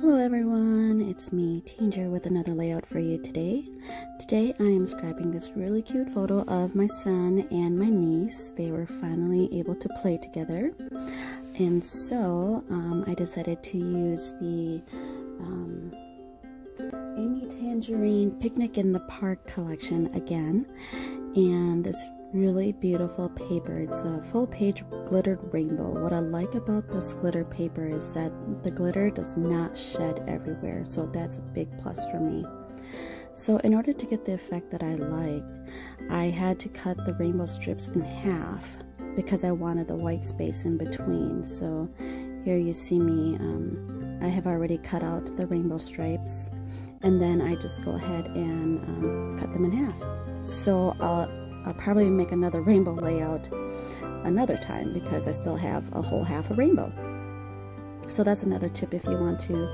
Hello everyone, it's me, Tanger, with another layout for you today. Today I am scrapping this really cute photo of my son and my niece. They were finally able to play together. And so I decided to use the Tangerine Picnic in the Park collection again. And this really beautiful paper. It's a full page glittered rainbow. What I like about this glitter paper is that the glitter does not shed everywhere, so that's a big plus for me. So in order to get the effect that I liked, I had to cut the rainbow strips in half because I wanted the white space in between. So here you see me, I have already cut out the rainbow stripes, and then I just go ahead and cut them in half. So I'll probably make another rainbow layout another time because I still have a whole half a rainbow. So that's another tip if you want to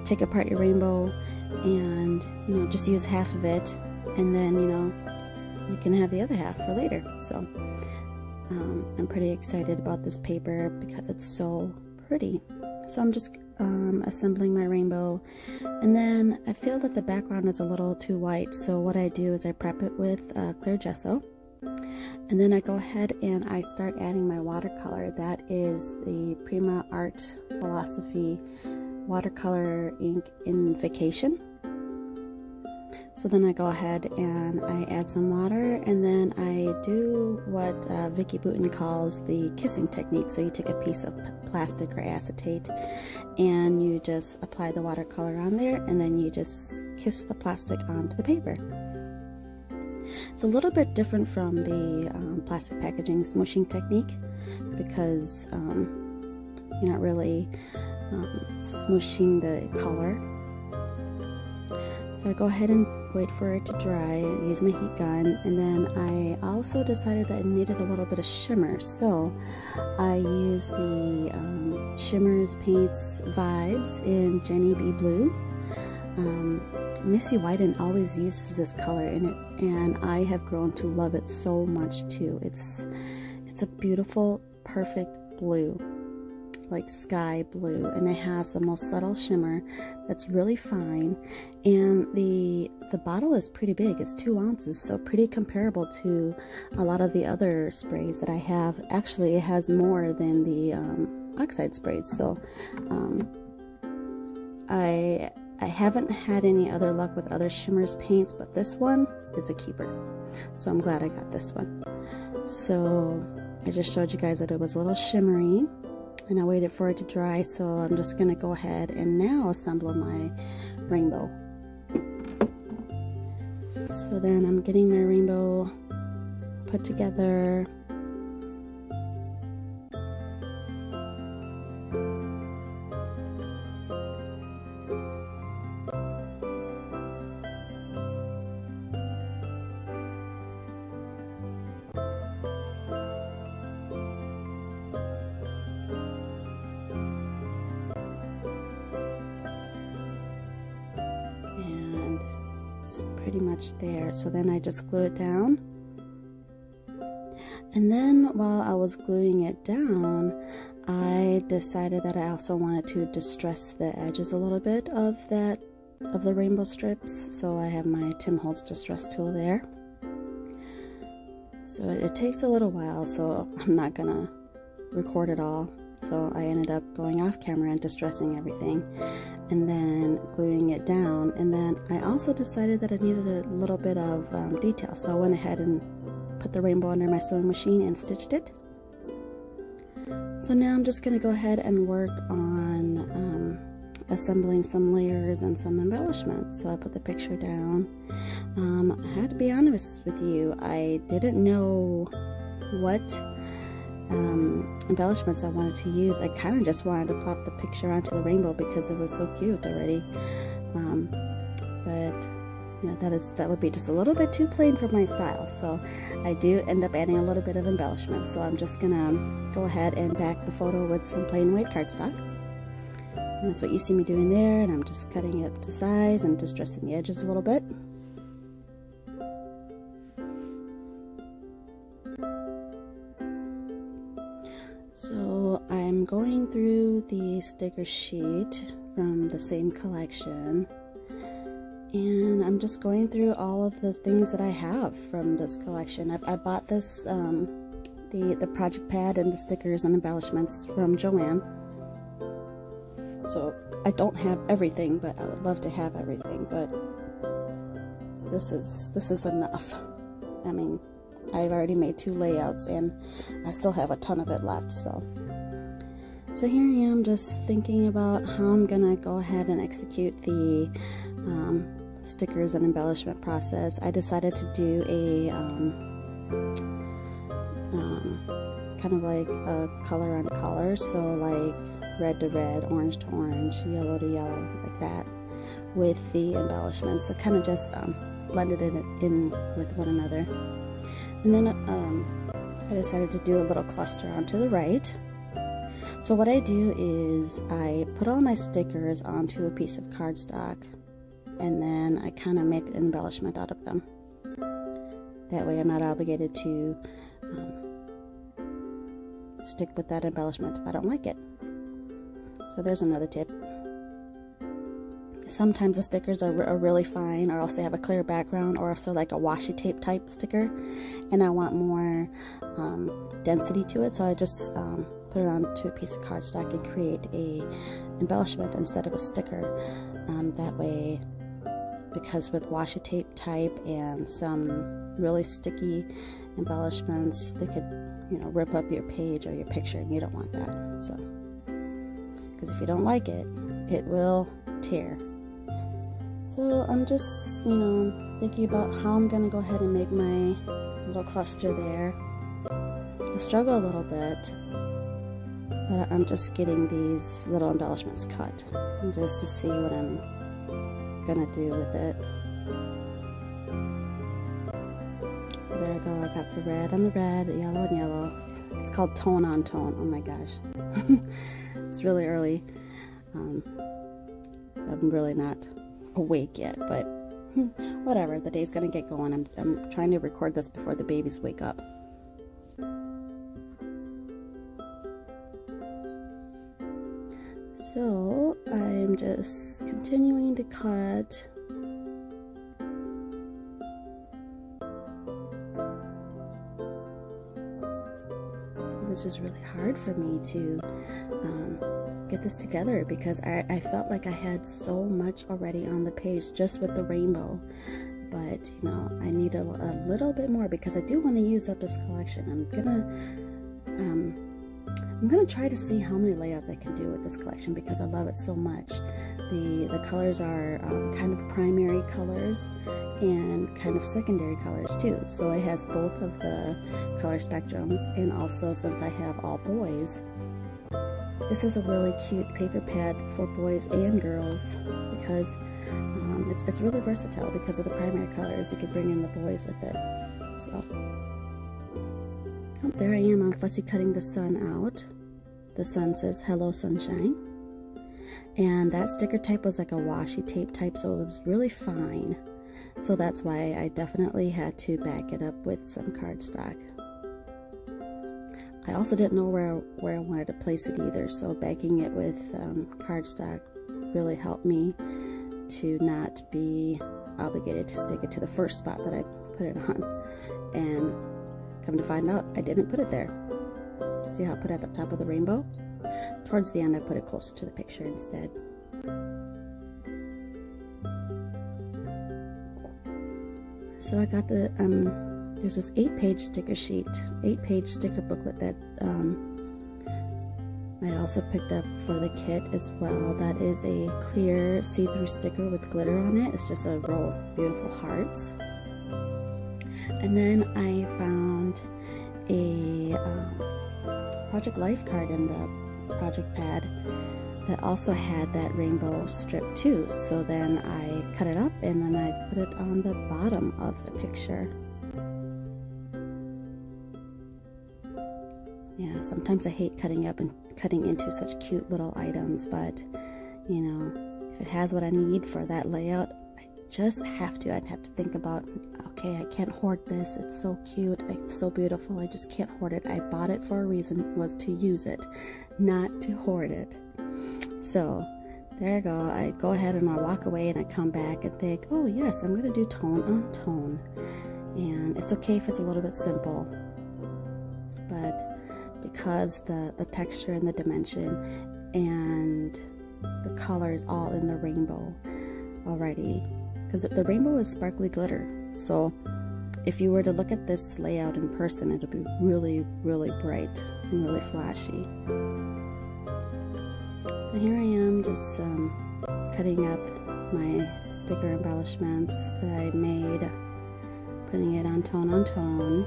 take apart your rainbow and just use half of it, and then you can have the other half for later. So I'm pretty excited about this paper because it's so pretty. So I'm just assembling my rainbow, and then I feel that the background is a little too white, so what I do is I prep it with clear gesso, and then I go ahead and I start adding my watercolor. That is the Prima Art Philosophy watercolor ink in Vacation. So then I go ahead and I add some water, and then I do what Vicky Boutin calls the kissing technique. So you take a piece of plastic or acetate and you just apply the watercolor on there, and then you just kiss the plastic onto the paper. It's a little bit different from the plastic packaging smooshing technique because you're not really smooshing the color. So I go ahead and wait for it to dry, use my heat gun, and then I also decided that it needed a little bit of shimmer. So I use the Shimmers Paints Vibes in Jenny B Blue. Missy Whiten always uses this color in it, and I have grown to love it so much too. It's a beautiful, perfect blue, like sky blue, and it has the most subtle shimmer that's really fine, and the bottle is pretty big. It's 2 ounces, so pretty comparable to a lot of the other sprays that I have. Actually, it has more than the oxide sprays. So I haven't had any other luck with other Shimmers paints, but this one is a keeper, so I'm glad I got this one. So I just showed you guys that it was a little shimmery, and I waited for it to dry, so I'm just gonna go ahead and now assemble my rainbow. So then I'm getting my rainbow put together. Pretty much there. So then I just glue it down, and then while I was gluing it down, I decided that I also wanted to distress the edges a little bit of the rainbow strips. So I have my Tim Holtz distress tool there. So it takes a little while, so I'm not gonna record it all. So I ended up going off camera and distressing everything and then gluing it down. And then I also decided that I needed a little bit of detail. So I went ahead and put the rainbow under my sewing machine and stitched it. So now I'm just going to go ahead and work on assembling some layers and some embellishments. So I put the picture down. I have to be honest with you, I didn't know what embellishments I wanted to use. I kind of just wanted to plop the picture onto the rainbow because it was so cute already, but that would be just a little bit too plain for my style, so I do end up adding a little bit of embellishment. So I'm just gonna go ahead and back the photo with some plain white cardstock, and that's what you see me doing there, and I'm just cutting it to size and distressing the edges a little bit. So I'm going through the sticker sheet from the same collection, and I'm just going through all of the things that I have from this collection. I bought this, the project pad and the stickers and embellishments from Joann. So I don't have everything, but I would love to have everything, but this is enough. I mean, I've already made 2 layouts and I still have a ton of it left, so here I am just thinking about how I'm gonna go ahead and execute the stickers and embellishment process. I decided to do a kind of like a color on color, so like red to red, orange to orange, yellow to yellow, like that, with the embellishments. So kind of just blended it in with one another. And then I decided to do a little cluster onto the right. So what I do is I put all my stickers onto a piece of cardstock, and then I kind of make an embellishment out of them. That way I'm not obligated to stick with that embellishment if I don't like it. So there's another tip. Sometimes the stickers are really fine, or else they have a clear background, or else they're like a washi tape type sticker, and I want more density to it, so I just put it onto a piece of cardstock and create a embellishment instead of a sticker. That way, because with washi tape type and some really sticky embellishments, they could, you know, rip up your page or your picture, and you don't want that. So, because if you don't like it, it will tear. So I'm just, you know, thinking about how I'm gonna go ahead and make my little cluster there. I struggle a little bit, but I'm just getting these little embellishments cut just to see what I'm gonna do with it. So there I go, I got the red on the red, the yellow on yellow. It's called tone on tone. Oh my gosh. It's really early. So I'm really not awake yet, but whatever, the day's gonna get going. I'm trying to record this before the babies wake up. So I'm just continuing to cut. It was just really hard for me to get this together, because I felt like I had so much already on the page just with the rainbow, but you know, I need a little bit more, because I do want to use up this collection. I'm gonna try to see how many layouts I can do with this collection, because I love it so much. The colors are kind of primary colors and kind of secondary colors too, so it has both of the color spectrums. And also, since I have all boys, this is a really cute paper pad for boys and girls, because it's really versatile because of the primary colors. You can bring in the boys with it. So, oh, there I am. I'm fussy cutting the sun out. The sun says "Hello Sunshine," and that sticker type was like a washi tape type, so it was really fine. So that's why I definitely had to back it up with some cardstock. I also didn't know where I wanted to place it either, so backing it with cardstock really helped me to not be obligated to stick it to the first spot that I put it on. And come to find out, I didn't put it there. See how I put it at the top of the rainbow? Towards the end, I put it closer to the picture instead. So I got the there's this 8-page sticker sheet, 8-page sticker booklet that I also picked up for the kit as well. That is a clear see-through sticker with glitter on it. It's just a row of beautiful hearts. And then I found a Project Life card in the project pad that also had that rainbow strip too. So then I cut it up and then I put it on the bottom of the picture. Yeah, sometimes I hate cutting up and cutting into such cute little items, but you know, if it has what I need for that layout, just have to. I'd have to think about, okay, I can't hoard this. It's so cute. It's so beautiful. I just can't hoard it. I bought it for a reason, was to use it, not to hoard it. So there I go. I go ahead and I walk away and I come back and think, oh yes, I'm going to do tone on tone. And it's okay if it's a little bit simple. But because the texture and the dimension and the color is all in the rainbow already, because the rainbow is sparkly glitter, so if you were to look at this layout in person, it'll be really, really bright and really flashy. So here I am, just cutting up my sticker embellishments that I made, putting it on tone on tone.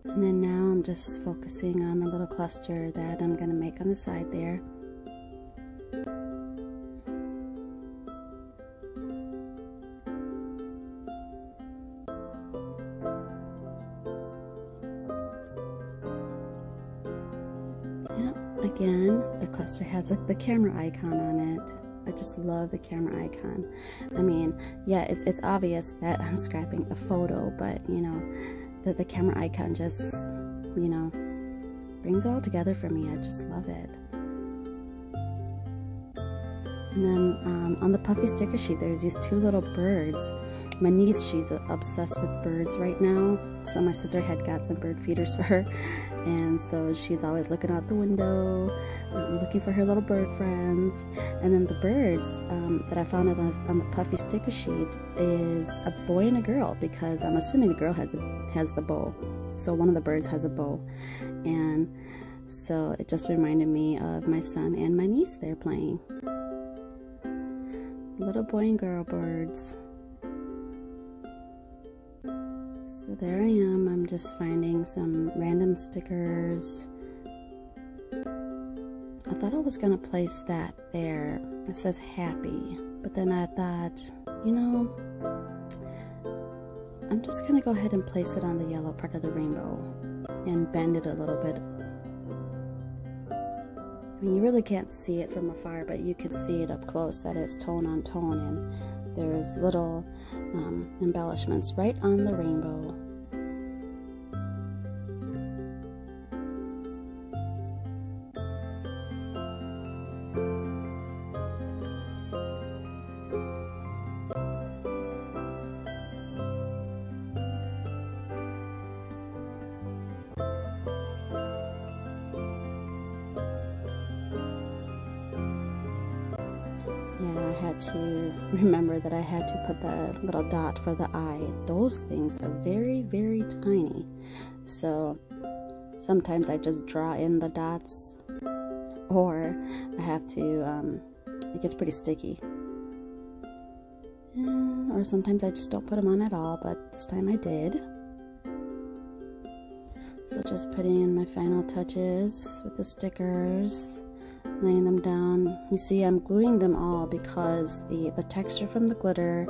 And then now I'm just focusing on the little cluster that I'm going to make on the side there. Yep, again, the cluster has the camera icon on it. I just love the camera icon. I mean, yeah, it's obvious that I'm scrapping a photo, but you know, the camera icon just, you know, brings it all together for me. I just love it. And then on the puffy sticker sheet, there's these two little birds. My niece, she's obsessed with birds right now, so my sister had got some bird feeders for her, and so she's always looking out the window, looking for her little bird friends. And then the birds that I found on the puffy sticker sheet is a boy and a girl, because I'm assuming the girl has the bow, so one of the birds has a bow. And so it just reminded me of my son and my niece there playing. Little boy and girl birds. So there I am. I'm just finding some random stickers. I thought I was gonna place that there. It says happy, but then I thought, you know, I'm just gonna go ahead and place it on the yellow part of the rainbow and bend it a little bit. I mean, you really can't see it from afar, but you can see it up close that it's tone on tone, and there's little embellishments right on the rainbow. Yeah, I had to remember that I had to put the little dot for the eye. Those things are very, very tiny. So sometimes I just draw in the dots, or I have to, it gets pretty sticky. Or sometimes I just don't put them on at all, but this time I did. So just putting in my final touches with the stickers. Laying them down. You see, I'm gluing them all because the texture from the glitter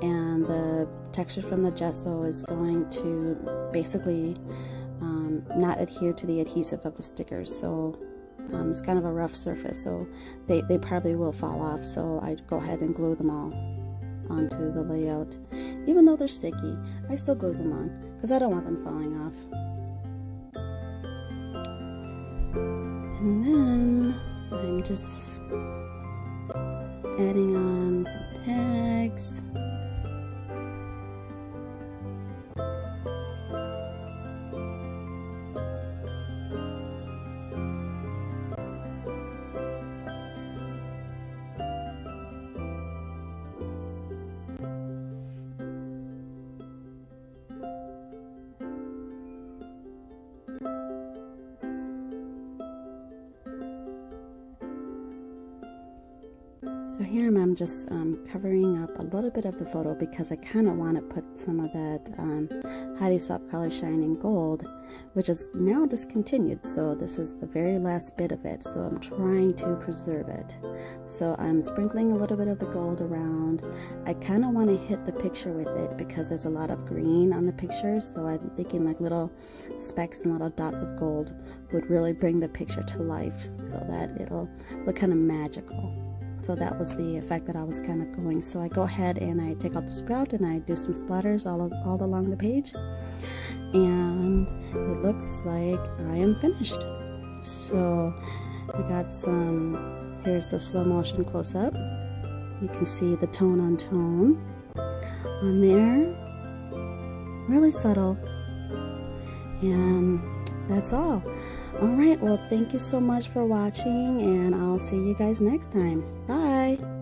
and the texture from the gesso is going to basically not adhere to the adhesive of the stickers. So it's kind of a rough surface, so they probably will fall off. So I go ahead and glue them all onto the layout. Even though they're sticky, I still glue them on because I don't want them falling off. And then I'm just adding on some tags. So So here I'm just covering up a little bit of the photo because I kind of want to put some of that Heidi Swap Color Shining Gold, which is now discontinued. So this is the very last bit of it. So I'm trying to preserve it. So I'm sprinkling a little bit of the gold around. I kind of want to hit the picture with it because there's a lot of green on the picture. So I'm thinking like little specks and little dots of gold would really bring the picture to life so that it'll look kind of magical. So that was the effect that I was kind of going. So I go ahead and I take out the sprout and I do some splatters all along the page. And it looks like I am finished. So I got some, here's the slow motion close up. You can see the tone on tone on there. Really subtle. And that's all. Alright, well, thank you so much for watching, and I'll see you guys next time. Bye!